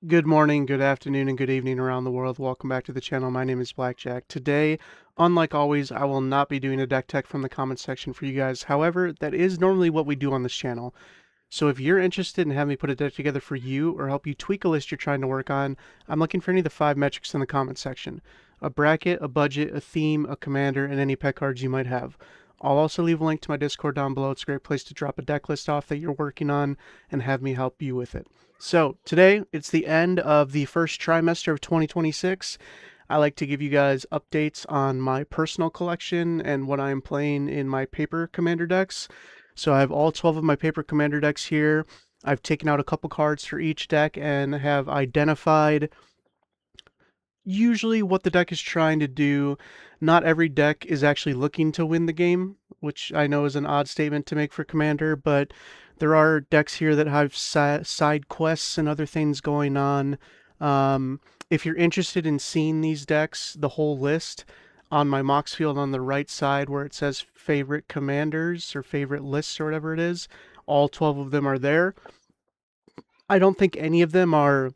Good morning, good afternoon, and good evening around the world. Welcome back to the channel. My name is Blackjack. Today, unlike always, I will not be doing a deck tech from the comments section for you guys. However, that is normally what we do on this channel. So if you're interested in having me put a deck together for you or help you tweak a list you're trying to work on, I'm looking for any of the 5 metrics in the comments section. A bracket, a budget, a theme, a commander, and any pet cards you might have. I'll also leave a link to my Discord down below. It's a great place to drop a deck list off that you're working on and have me help you with it. So today, it's the end of the first trimester of 2026. I like to give you guys updates on my personal collection and what I'm playing in my paper commander decks. So I have all 12 of my paper commander decks here. I've taken out a couple cards for each deck and have identified usually what the deck is trying to do. Not every deck is actually looking to win the game, which I know is an odd statement to make for Commander, but there are decks here that have side quests and other things going on. If you're interested in seeing these decks, the whole list, on my Mox field on the right side where it says favorite commanders or favorite lists or whatever it is, all 12 of them are there. I don't think any of them are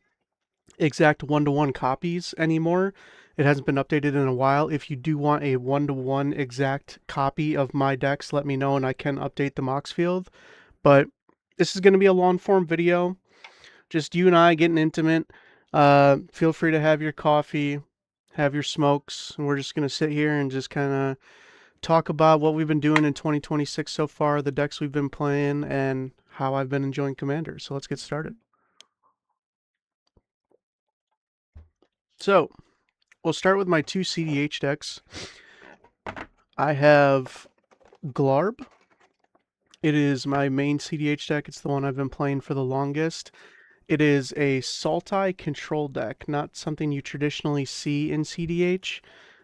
exact one-to-one copies anymore. It hasn't been updated in a while. If you do want a one-to-one exact copy of my decks, let me know and I can update the Mox field. But this is going to be a long-form video, just you and I getting intimate. Feel free to have your coffee, have your smokes, and we're just going to sit here and just kind of talk about what we've been doing in 2026 so far, the decks we've been playing, and how I've been enjoying Commander. So let's get started. So, we'll start with my two CDH decks. I have Glarb. It is my main CDH deck. It's the one I've been playing for the longest. It is a Sultai control deck, not something you traditionally see in CDH,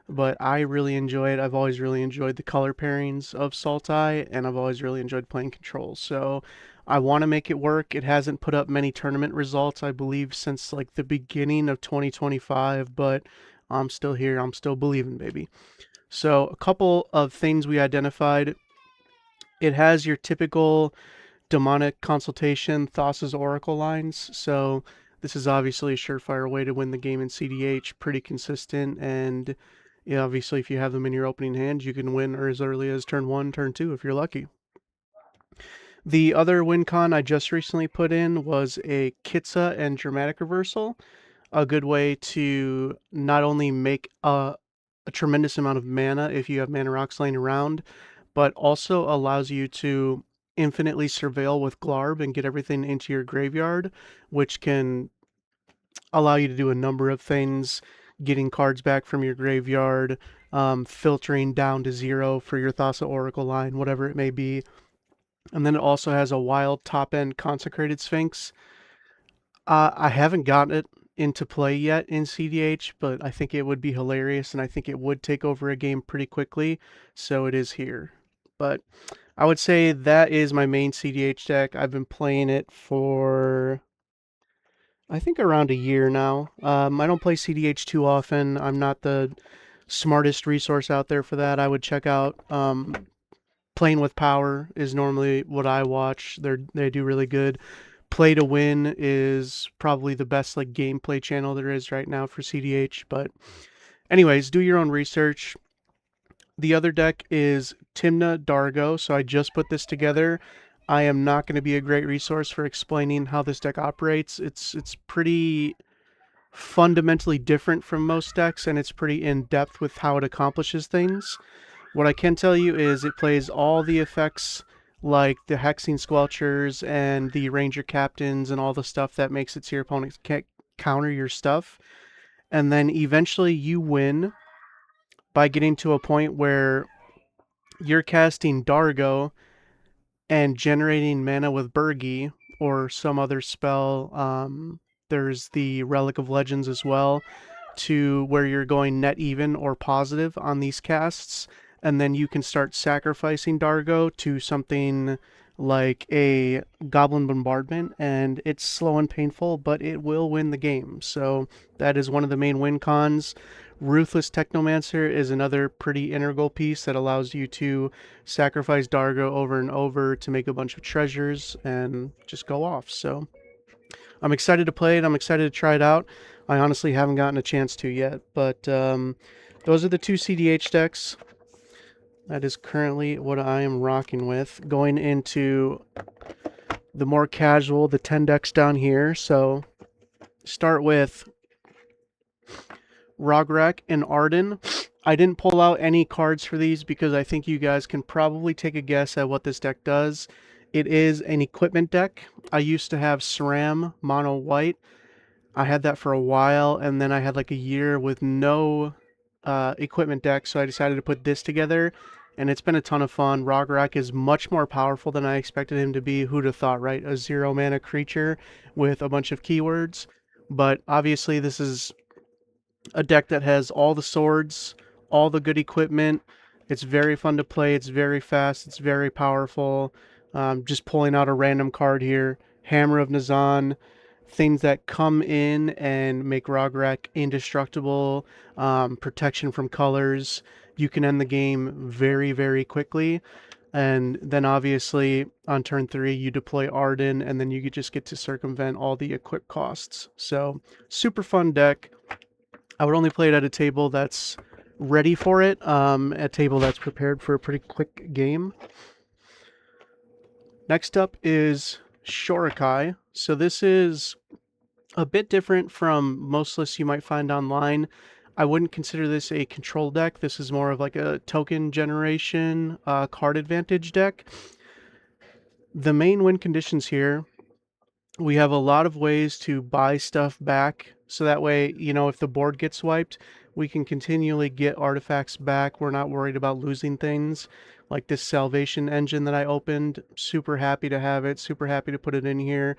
but I really enjoy it. I've always really enjoyed the color pairings of Sultai, and I've always really enjoyed playing control. So I want to make it work. It hasn't put up many tournament results, I believe, since like the beginning of 2025, but I'm still here. I'm still believing, baby. So a couple of things we identified. It has your typical demonic consultation, Thassa's Oracle lines. So this is obviously a surefire way to win the game in CDH, pretty consistent, and yeah, obviously if you have them in your opening hand, you can win as early as turn 1, turn 2 if you're lucky. The other win con I just recently put in was a Kitsa and Dramatic Reversal, a good way to not only make a tremendous amount of mana if you have mana rocks laying around, but also allows you to infinitely surveil with Glarb and get everything into your graveyard, which can allow you to do a number of things, getting cards back from your graveyard, filtering down to 0 for your Thassa Oracle line, whatever it may be. And then it also has a wild top end Consecrated Sphinx. I haven't gotten it into play yet in CDH, but I think it would be hilarious and I think it would take over a game pretty quickly, so it is here. But I would say that is my main CDH deck. I've been playing it for I think around a year now. I don't play CDH too often. I'm not the smartest resource out there for that. I would check out Playing with Power is normally what I watch. They do really good. Play to Win is probably the best like gameplay channel there is right now for CDH. But anyways, do your own research. The other deck is Timna Dargo, so I just put this together. I am not going to be a great resource for explaining how this deck operates. It's pretty fundamentally different from most decks, and it's pretty in-depth with how it accomplishes things. What I can tell you is it plays all the effects like the Hexing Squelchers and the Ranger Captains and all the stuff that makes it so your opponents can't counter your stuff. And then eventually you win by getting to a point where you're casting Dargo and generating mana with Burgi or some other spell. There's the Relic of Legends as well, to where you're going net even or positive on these casts, and then you can start sacrificing Dargo to something like a Goblin Bombardment, and it's slow and painful, but it will win the game. So that is one of the main win cons. Ruthless Technomancer is another pretty integral piece that allows you to sacrifice Dargo over and over to make a bunch of treasures and just go off. So I'm excited to play it. I'm excited to try it out. I honestly haven't gotten a chance to yet, but those are the two CDH decks. That is currently what I am rocking with. Going into the more casual, the 10 decks down here. So start with Rograk and Arden. I didn't pull out any cards for these because I think you guys can probably take a guess at what this deck does. It is an equipment deck. I used to have SRAM mono white. I had that for a while, and then I had like a year with no equipment deck, so I decided to put this together, and it's been a ton of fun. Rograk is much more powerful than I expected him to be. Who'd have thought, right? A 0 mana creature with a bunch of keywords. But obviously, this is a deck that has all the swords, all the good equipment. It's very fun to play. It's very fast. It's very powerful. Just pulling out a random card here. Hammer of Nazan. Things that come in and make Rograk indestructible. Protection from colors. You can end the game very, very quickly. And then obviously on turn 3 you deploy Arden, and then you just get to circumvent all the equip costs. So super fun deck. I would only play it at a table that's ready for it, a table that's prepared for a pretty quick game. Next up is Shorikai. So this is a bit different from most lists you might find online. I wouldn't consider this a control deck. This is more of like a token generation, card advantage deck. The main win conditions here, we have a lot of ways to buy stuff back, so that way, you know, if the board gets wiped, we can continually get artifacts back. We're not worried about losing things. Like this salvation engine that I opened, super happy to have it, super happy to put it in here.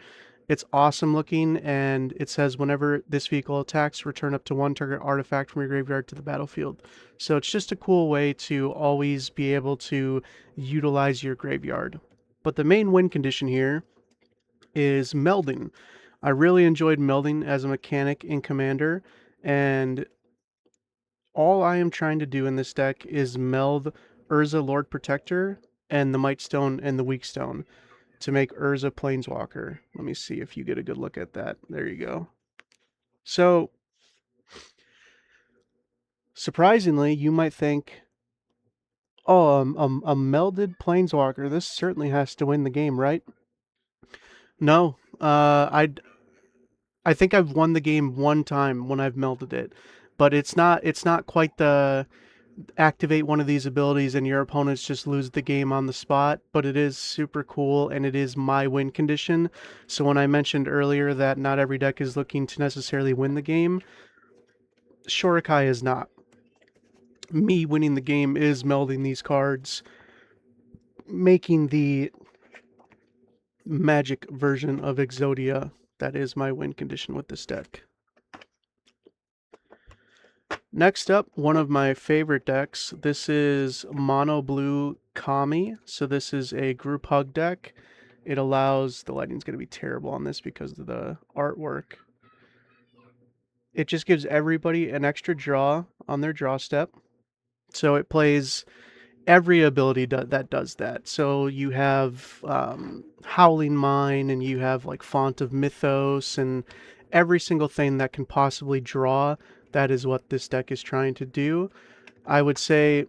It's awesome looking, and it says whenever this vehicle attacks, return up to 1 target artifact from your graveyard to the battlefield. So it's just a cool way to always be able to utilize your graveyard. But the main win condition here is melding. I really enjoyed melding as a mechanic in Commander, and all I am trying to do in this deck is meld Urza Lord Protector and the Might Stone and the Weak Stone to make Urza Planeswalker. Let me see if you get a good look at that. There you go. So, surprisingly, you might think, oh, a melded Planeswalker, this certainly has to win the game, right? No, I think I've won the game one time when I've melded it, but it's not quite the activate one of these abilities and your opponents just lose the game on the spot, but it is super cool and it is my win condition. So when I mentioned earlier that not every deck is looking to necessarily win the game, Shorikai is not. Me winning the game is melding these cards, making the magic version of Exodia. That is my win condition with this deck. Next up, one of my favorite decks. This is Mono Blue Kami. So this is a group hug deck. It allows, the lighting's going to be terrible on this because of the artwork. It just gives everybody an extra draw on their draw step. So it plays every ability that does that. So you have Howling Mine, and you have like Font of Mythos, and every single thing that can possibly draw. That is what this deck is trying to do. I would say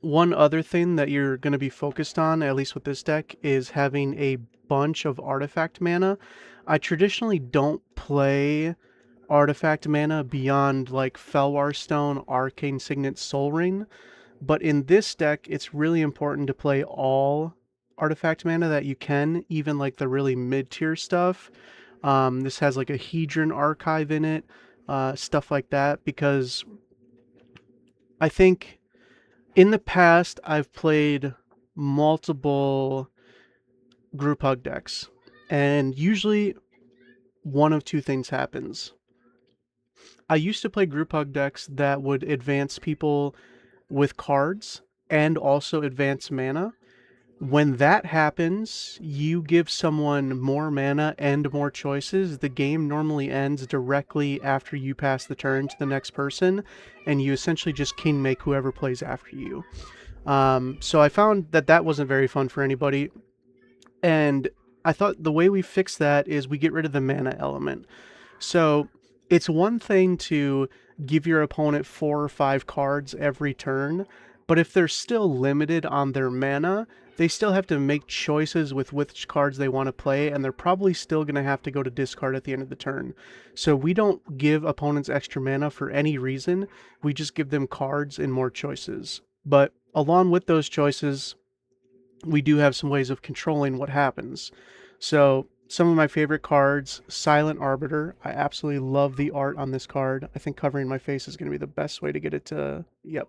one other thing that you're going to be focused on, at least with this deck, is having a bunch of artifact mana. I traditionally don't play artifact mana beyond like Felwar Stone, Arcane Signet, Soul Ring. But in this deck, it's really important to play all artifact mana that you can, even like the really mid-tier stuff. This has like a Hedron Archive in it, stuff like that, because I think in the past I've played multiple group hug decks, and usually one of two things happens. I used to play group hug decks that would advance people with cards and also advance mana. When that happens, you give someone more mana and more choices. The game normally ends directly after you pass the turn to the next person, and you essentially just kingmake whoever plays after you. So I found that that wasn't very fun for anybody. And I thought the way we fix that is we get rid of the mana element. So it's one thing to give your opponent 4 or 5 cards every turn, but if they're still limited on their mana, they still have to make choices with which cards they want to play, and they're probably still going to have to go to discard at the end of the turn. So we don't give opponents extra mana for any reason, we just give them cards and more choices. But along with those choices, we do have some ways of controlling what happens. So some of my favorite cards, Silent Arbiter. I absolutely love the art on this card. I think covering my face is going to be the best way to get it to, yep.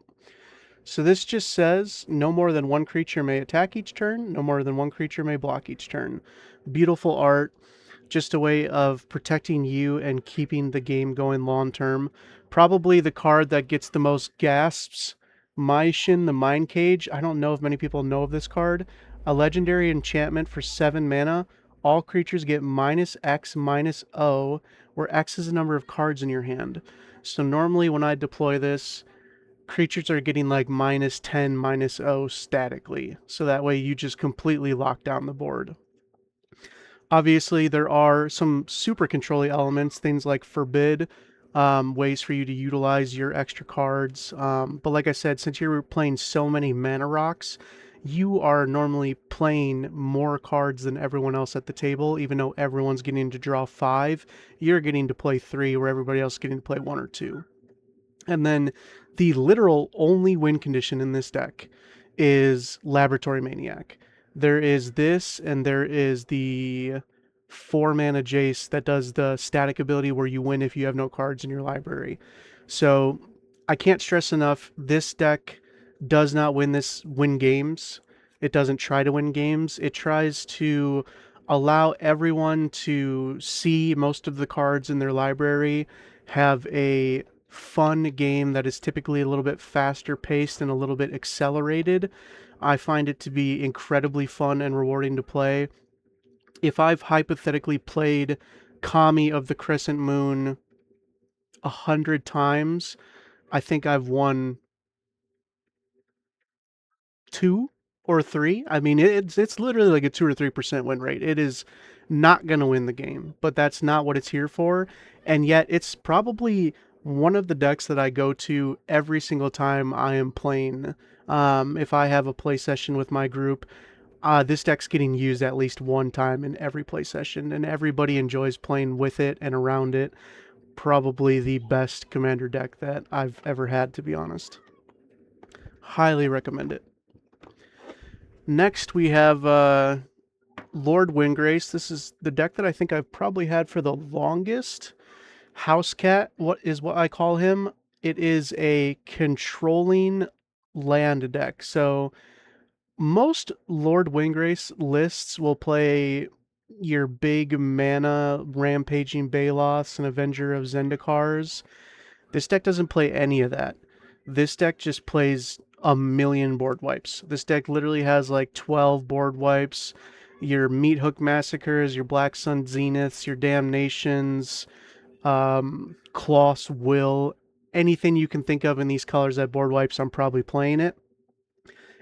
So this just says no more than one creature may attack each turn, no more than one creature may block each turn. Beautiful art, just a way of protecting you and keeping the game going long term. Probably the card that gets the most gasps, Maishin the Mind Cage. I don't know if many people know of this card. A legendary enchantment for 7 mana. All creatures get -X -O, where X is the number of cards in your hand. So normally when I deploy this, creatures are getting like -10, -O statically. So that way you just completely lock down the board. Obviously, there are some super controlling elements, things like forbid, ways for you to utilize your extra cards. But like I said, since you're playing so many mana rocks, you are normally playing more cards than everyone else at the table. Even though everyone's getting to draw 5, you're getting to play 3, where everybody else is getting to play 1 or 2. And then the literal only win condition in this deck is Laboratory Maniac. There is this, and there is the 4 mana Jace that does the static ability where you win if you have no cards in your library. So I can't stress enough, this deck does not win games. It doesn't try to win games. It tries to allow everyone to see most of the cards in their library, have a fun game that is typically a little bit faster paced and a little bit accelerated. I find it to be incredibly fun and rewarding to play. If I've hypothetically played Kami of the Crescent Moon 100 times, I think I've won 2 or 3. I mean, it's literally like a 2 or 3% win rate. It is not going to win the game, but that's not what it's here for. And yet, it's probably one of the decks that I go to every single time I am playing. If I have a play session with my group, this deck's getting used at least one time in every play session, and everybody enjoys playing with it and around it. Probably the best commander deck that I've ever had, to be honest. Highly recommend it. Next, we have Lord Windgrace. This is the deck that I think I've probably had for the longest. House Cat, what is what I call him. It is a controlling land deck. So most Lord Windgrace lists will play your big mana rampaging Baloths and Avenger of Zendikars. This deck doesn't play any of that. This deck just plays a million board wipes. This deck literally has like 12 board wipes. Your Meat Hook Massacres, your Black Sun Zeniths, your Damnations, Kloth's Will, anything you can think of in these colors that board wipes, I'm probably playing it.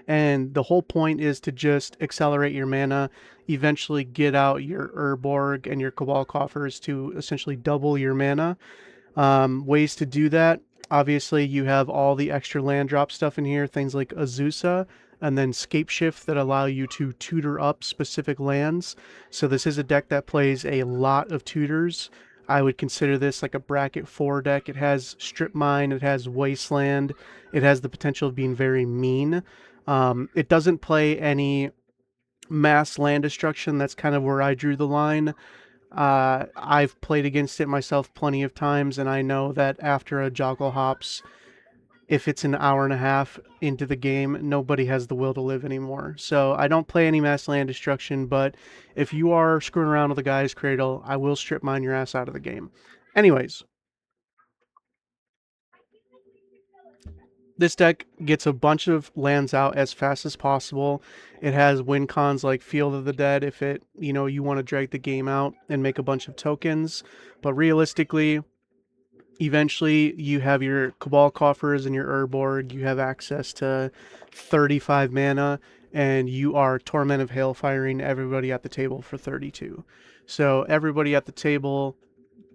And the whole point is to just accelerate your mana, eventually get out your Urborg and your Cabal Coffers to essentially double your mana. Ways to do that, obviously you have all the extra land drop stuff in here, things like Azusa, and then Scape Shift that allow you to tutor up specific lands. So this is a deck that plays a lot of tutors. I would consider this like a bracket 4 deck. It has Strip Mine, it has Wasteland, it has the potential of being very mean. It doesn't play any mass land destruction. That's kind of where I drew the line. I've played against it myself plenty of times, and I know that after a Joggle Hops, if it's an hour and a half into the game, nobody has the will to live anymore. So I don't play any mass land destruction, but if you are screwing around with a guy's cradle, I will strip mine your ass out of the game. Anyways, this deck gets a bunch of lands out as fast as possible. It has win cons like Field of the Dead if it, you want to drag the game out and make a bunch of tokens. But realistically, eventually you have your Cabal Coffers and your Urborg. You have access to 35 mana. and you are Torment of Hail firing everybody at the table for 32. So everybody at the table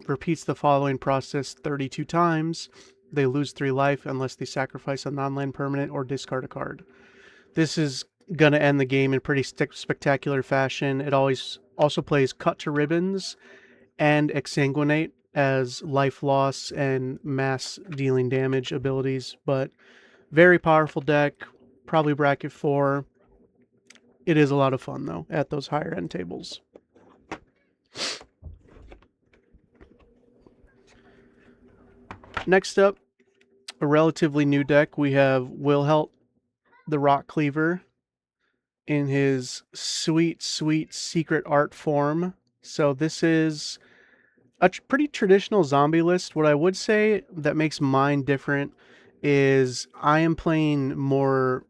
repeats the following process 32 times. They lose 3 life unless they sacrifice a non-land permanent or discard a card. This is going to end the game in pretty spectacular fashion. It always also plays Cut to Ribbons and Exsanguinate as life loss and mass dealing damage abilities, but very powerful deck, probably bracket 4. It is a lot of fun, though, at those higher end tables. Next up, a relatively new deck. We have Wilhelt the Rock Cleaver in his sweet, sweet secret art form. So this is a pretty traditional zombie list. What I would say that makes mine different is I am playing more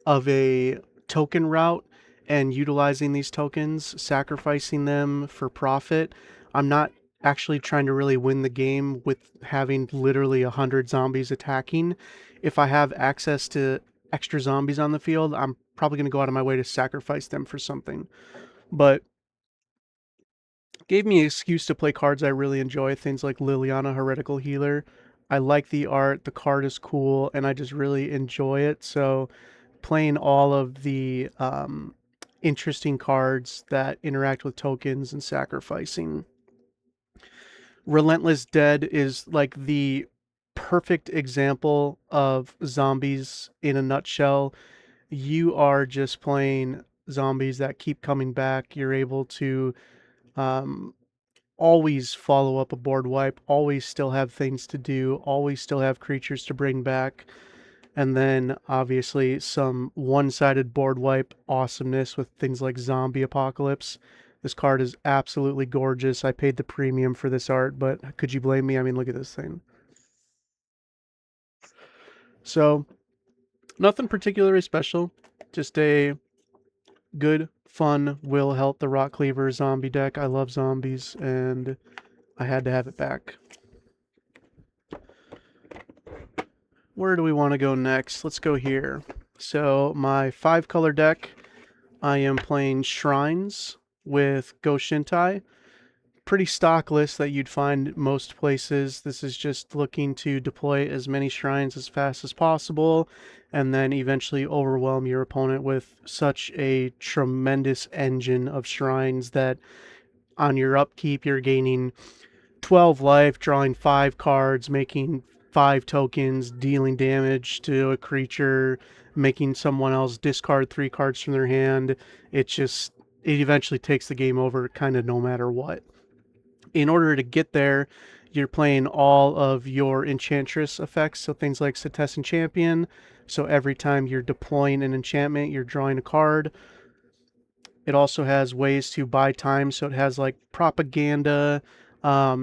of a token route and utilizing these tokens, sacrificing them for profit. I'm not actually trying to really win the game with having literally 100 zombies attacking. If I have access to extra zombies on the field, I'm probably going to go out of my way to sacrifice them for something. But gave me an excuse to play cards I really enjoy, things like Liliana Heretical Healer. I like the art, the card is cool, and I just really enjoy it. So playing all of the interesting cards that interact with tokens and sacrificing. Relentless Dead is like the perfect example of zombies in a nutshell. You are just playing zombies that keep coming back. You're able to um, always follow up a board wipe, always still have things to do, always still have creatures to bring back. And then obviously some one-sided board wipe awesomeness with things like Zombie Apocalypse. This card is absolutely gorgeous. I paid the premium for this art, but could you blame me? I mean, look at this thing. So, nothing particularly special. Just a good, fun Wilhelt the Rock Cleaver zombie deck. I love zombies, and I had to have it back. Where do we want to go next? Let's go here. So my 5-color deck, I am playing Shrines with Go Shintai. Pretty stock list that you'd find most places. This is just looking to deploy as many shrines as fast as possible and then eventually overwhelm your opponent with such a tremendous engine of shrines that on your upkeep you're gaining 12 life, drawing 5 cards, making 5 tokens, dealing damage to a creature, making someone else discard 3 cards from their hand. It eventually takes the game over kind of no matter what. In order to get there, you're playing all of your Enchantress effects, so things like Setessan Champion. So every time you're deploying an enchantment, you're drawing a card. It also has ways to buy time, so it has like Propaganda,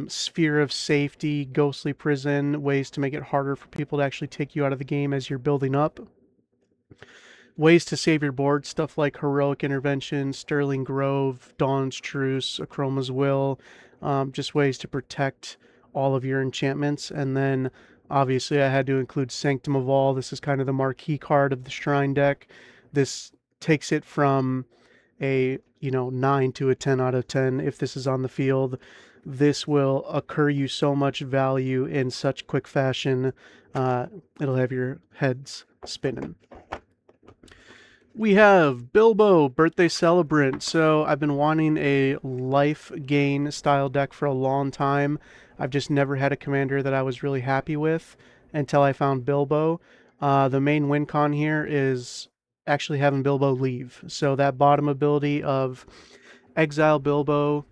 Sphere of Safety, Ghostly Prison, ways to make it harder for people to actually take you out of the game as you're building up. Ways to save your board, stuff like Heroic Intervention, Sterling Grove, Dawn's Truce, Akroma's Will, just ways to protect all of your enchantments. And then obviously I had to include Sanctum of All. This is kind of the marquee card of the Shrine deck. This takes it from a 9 to a 10 out of 10 if this is on the field. This will occur you so much value in such quick fashion. It'll have your heads spinning. We have Bilbo, Birthday Celebrant. So I've been wanting a life gain style deck for a long time. I've just never had a commander that I was really happy with until I found Bilbo. The main win con here is actually having Bilbo leave. So that bottom ability of exile Bilbo,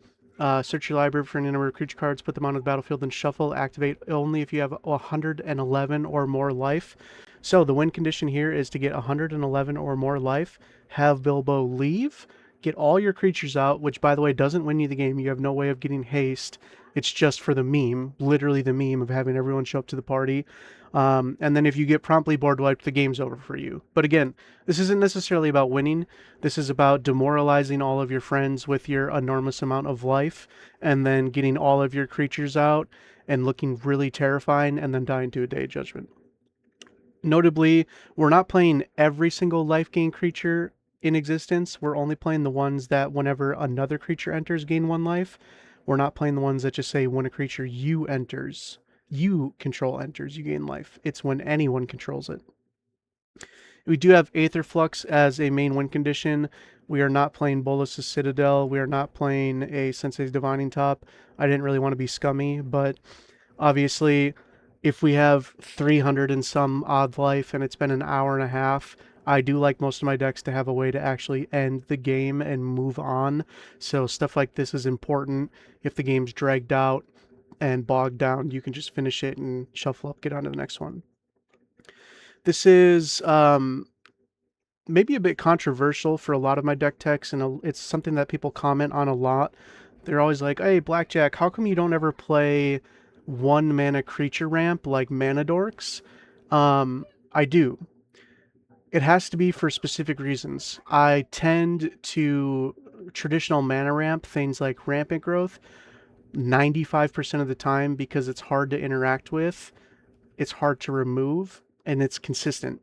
search your library for any number of creature cards, put them onto the battlefield, and shuffle. Activate only if you have 111 or more life. So the win condition here is to get 111 or more life, have Bilbo leave, get all your creatures out, which by the way doesn't win you the game. You have no way of getting haste. It's just for the meme, literally the meme of having everyone show up to the party. And then if you get promptly board wiped, the game's over for you. But again, this isn't necessarily about winning. This is about demoralizing all of your friends with your enormous amount of life and then getting all of your creatures out and looking really terrifying and then dying to a Day of Judgment. Notably, we're not playing every single life gain creature in existence. We're only playing the ones that whenever another creature enters, gain 1 life. We're not playing the ones that just say when a creature you control enters, you gain life. It's when anyone controls it. We do have Aether Flux as a main win condition. We are not playing Bolas' Citadel. We are not playing a Sensei's Divining Top. I didn't really want to be scummy, but obviously, if we have 300 and some odd life and it's been an hour and a half, I do like most of my decks to have a way to actually end the game and move on. So stuff like this is important. If the game's dragged out and bogged down, you can just finish it and shuffle up, get on to the next one. This is maybe a bit controversial for a lot of my deck techs, and it's something that people comment on a lot. They're always like, hey, Blackjack, how come you don't ever play 1 mana creature ramp like Mana Dorks? I do. It has to be for specific reasons. I tend to traditional mana ramp things like Rampant Growth 95% of the time because it's hard to interact with, it's hard to remove, and it's consistent.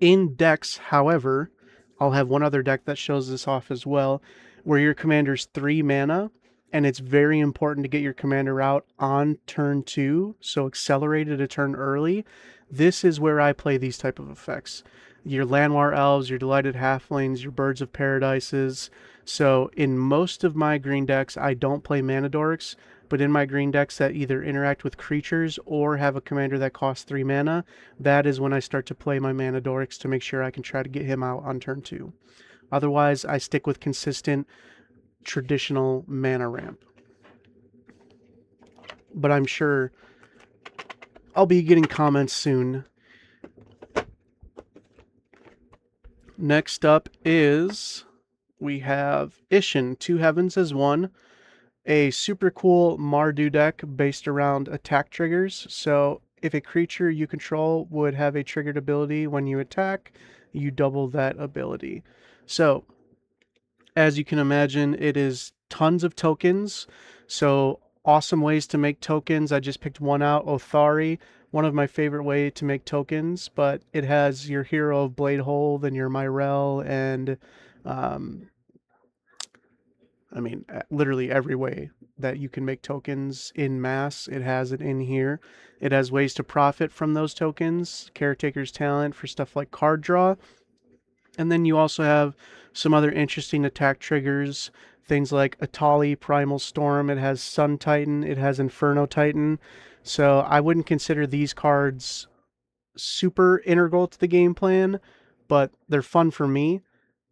In decks, however, I'll have one other deck that shows this off as well, where your commander's 3 mana, and it's very important to get your commander out on turn 2, so accelerated a turn early. This is where I play these type of effects. Your Llanowar Elves, your Delighted Halflings, your Birds of Paradises. So in most of my green decks, I don't play Mana Dorks, but in my green decks that either interact with creatures or have a commander that costs 3 mana, that is when I start to play my Mana Dorks to make sure I can try to get him out on turn 2. Otherwise, I stick with consistent, traditional mana ramp. But I'm sure I'll be getting comments soon. Next up is we have Ishin, 2 Heavens as 1. A super cool Mardu deck based around attack triggers. So if a creature you control would have a triggered ability when you attack, you double that ability. So as you can imagine, it is tons of tokens. So awesome ways to make tokens. I just picked one out, Othari, one of my favorite way to make tokens, but it has your hero of Bladehold and your Myrel and I mean, literally every way that you can make tokens in mass, it has it in here. It has ways to profit from those tokens, Caretaker's Talent for stuff like card draw. And then you also have some other interesting attack triggers, things like Atali, Primal Storm, it has Sun Titan, it has Inferno Titan. So I wouldn't consider these cards super integral to the game plan, but they're fun for me.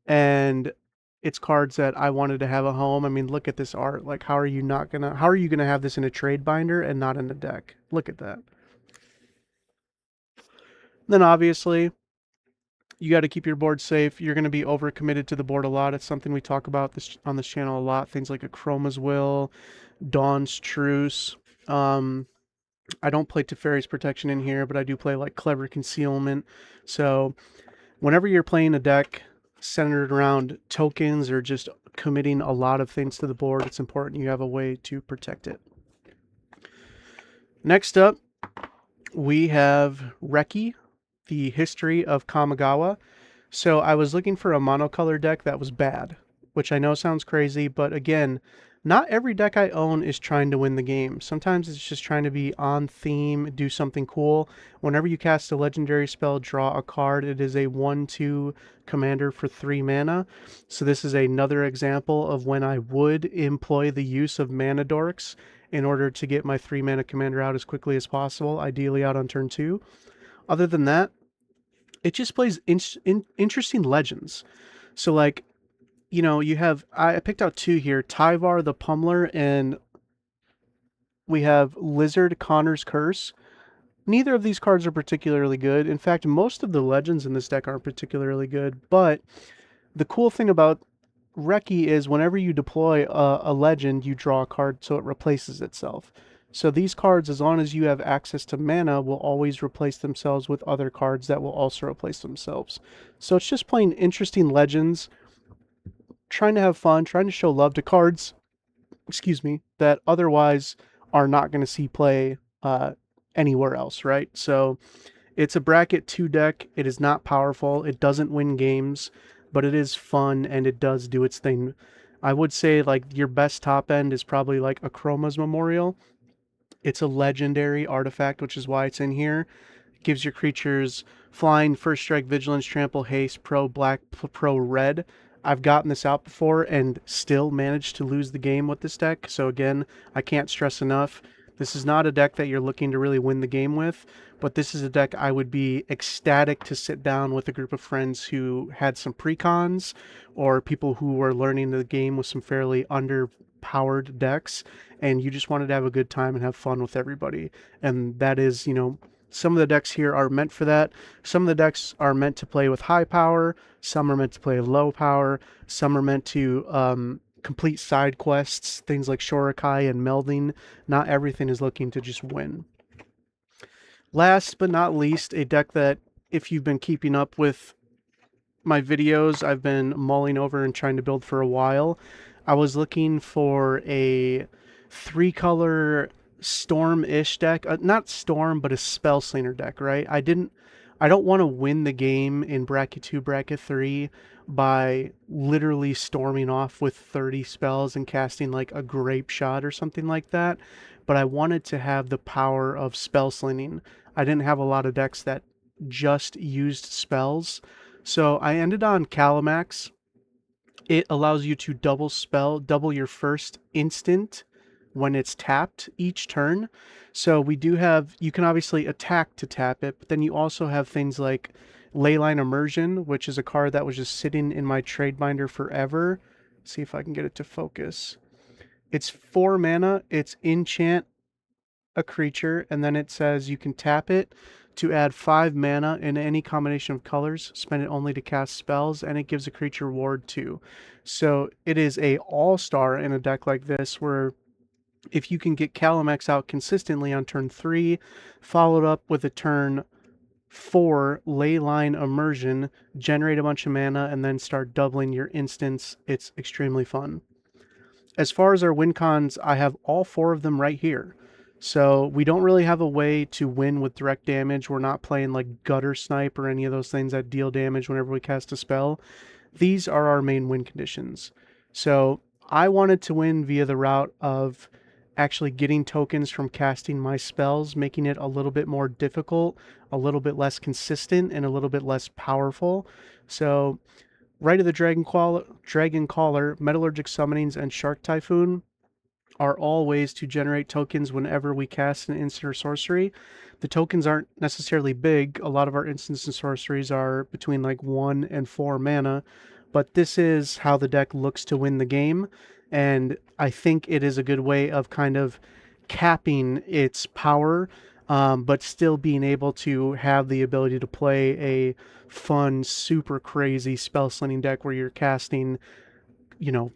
And it's cards that I wanted to have at home. I mean, look at this art. Like, how are you gonna have this in a trade binder and not in a deck? Look at that. Then obviously, you got to keep your board safe. You're going to be overcommitted to the board a lot. It's something we talk about on this channel a lot. Things like Chroma's Will, Dawn's Truce. I don't play Teferi's Protection in here, but I do play like Clever Concealment. So whenever you're playing a deck centered around tokens or just committing a lot of things to the board, it's important you have a way to protect it. Next up, we have Reki, the History of Kamigawa. So I was looking for a monocolor deck that was bad, which I know sounds crazy, but again, not every deck I own is trying to win the game. Sometimes it's just trying to be on theme, do something cool. Whenever you cast a legendary spell, draw a card. It is a 1/2 commander for 3 mana. So this is another example of when I would employ the use of Mana Dorks in order to get my 3 mana commander out as quickly as possible, ideally out on turn 2. Other than that, it just plays interesting legends. So like, you know, you have, I picked out 2 here, Tyvar the Pummeler, and we have Lizard Connor's Curse. Neither of these cards are particularly good. In fact, most of the legends in this deck aren't particularly good, but the cool thing about Reki is whenever you deploy a legend, you draw a card so it replaces itself. So these cards, as long as you have access to mana, will always replace themselves with other cards that will also replace themselves. So it's just playing interesting legends, trying to have fun, trying to show love to cards, excuse me, that otherwise are not going to see play anywhere else, right? So it's a bracket 2 deck. It is not powerful. It doesn't win games. but it is fun and it does do its thing. I would say like your best top end is probably like a Chroma's Memorial. It's a legendary artifact, which is why it's in here. Gives your creatures flying, first strike, vigilance, trample, haste, pro black, pro red. I've gotten this out before and still managed to lose the game with this deck. So again, I can't stress enough. This is not a deck that you're looking to really win the game with, but this is a deck I would be ecstatic to sit down with a group of friends who had some precons or people who were learning the game with some fairly underpowered decks, and you just wanted to have a good time and have fun with everybody. And that is, some of the decks here are meant for that. Some of the decks are meant to play with high power. Some are meant to play low power. Some are meant to complete side quests, things like Shorakai and melding. Not everything is looking to just win. Last but not least, a deck that, if you've been keeping up with my videos, I've been mulling over and trying to build for a while. I was looking for a 3-color storm-ish deck. Not storm, but a spell slinger deck, right? I don't want to win the game in bracket 2, bracket 3 by literally storming off with 30 spells and casting like a grape shot or something like that. But I wanted to have the power of spell slinging. I didn't have a lot of decks that just used spells. So I ended on Calamax. It allows you to double your first instant when it's tapped each turn. So we do have, you can obviously attack to tap it, but then you also have things like Leyline Immersion, which is a card that was just sitting in my trade binder forever. Let's see if I can get it to focus. It's 4 mana, it's enchant a creature, and then it says you can tap it to add 5 mana in any combination of colors, spend it only to cast spells, and it gives a creature ward too. So it is a all-star in a deck like this, where if you can get Calamax out consistently on turn 3, followed up with a turn 4 Leyline Immersion, generate a bunch of mana, and then start doubling your instants, it's extremely fun. As far as our win cons, I have all 4 of them right here. So we don't really have a way to win with direct damage. We're not playing like Gutter Snipe or any of those things that deal damage whenever we cast a spell. These are our main win conditions. So I wanted to win via the route of actually getting tokens from casting my spells, making it a little bit more difficult, a little bit less consistent, and a little bit less powerful. So Rite of the Dragon Caller, Metallurgic Summonings, and Shark Typhoon are all ways to generate tokens whenever we cast an instant or sorcery. The tokens aren't necessarily big. A lot of our instants and sorceries are between like 1 and 4 mana, but this is how the deck looks to win the game, and I think it is a good way of kind of capping its power, but still being able to have the ability to play a fun, super crazy spell slinging deck where you're casting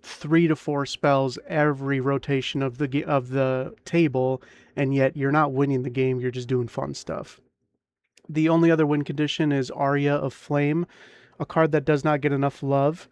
3 to 4 spells every rotation of the table, and yet you're not winning the game, you're just doing fun stuff. The only other win condition is Aria of Flame, a card that does not get enough love.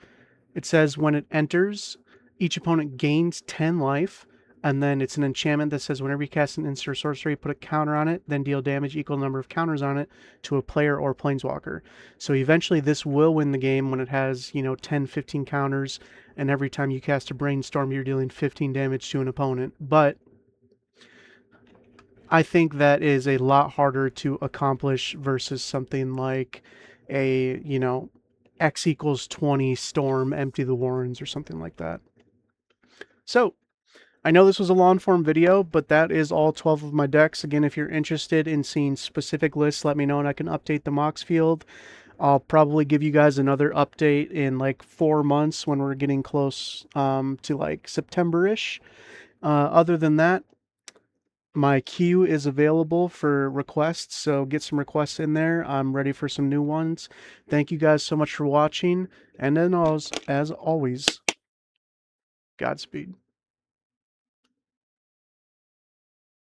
It says when it enters, each opponent gains 10 life, and then it's an enchantment that says whenever you cast an instant or sorcery, put a counter on it, then deal damage equal number of counters on it to a player or planeswalker. So eventually this will win the game when it has, 10, 15 counters, and every time you cast a Brainstorm, you're dealing 15 damage to an opponent. But I think that is a lot harder to accomplish versus something like a, X equals 20 Storm, Empty the Warrens, or something like that. So, I know this was a long form video, but that is all 12 of my decks. Again, if you're interested in seeing specific lists, let me know and I can update the Mox field. I'll probably give you guys another update in like 4 months when we're getting close to like September-ish. Other than that, my queue is available for requests, so get some requests in there. I'm ready for some new ones. Thank you guys so much for watching, and then as always, Godspeed.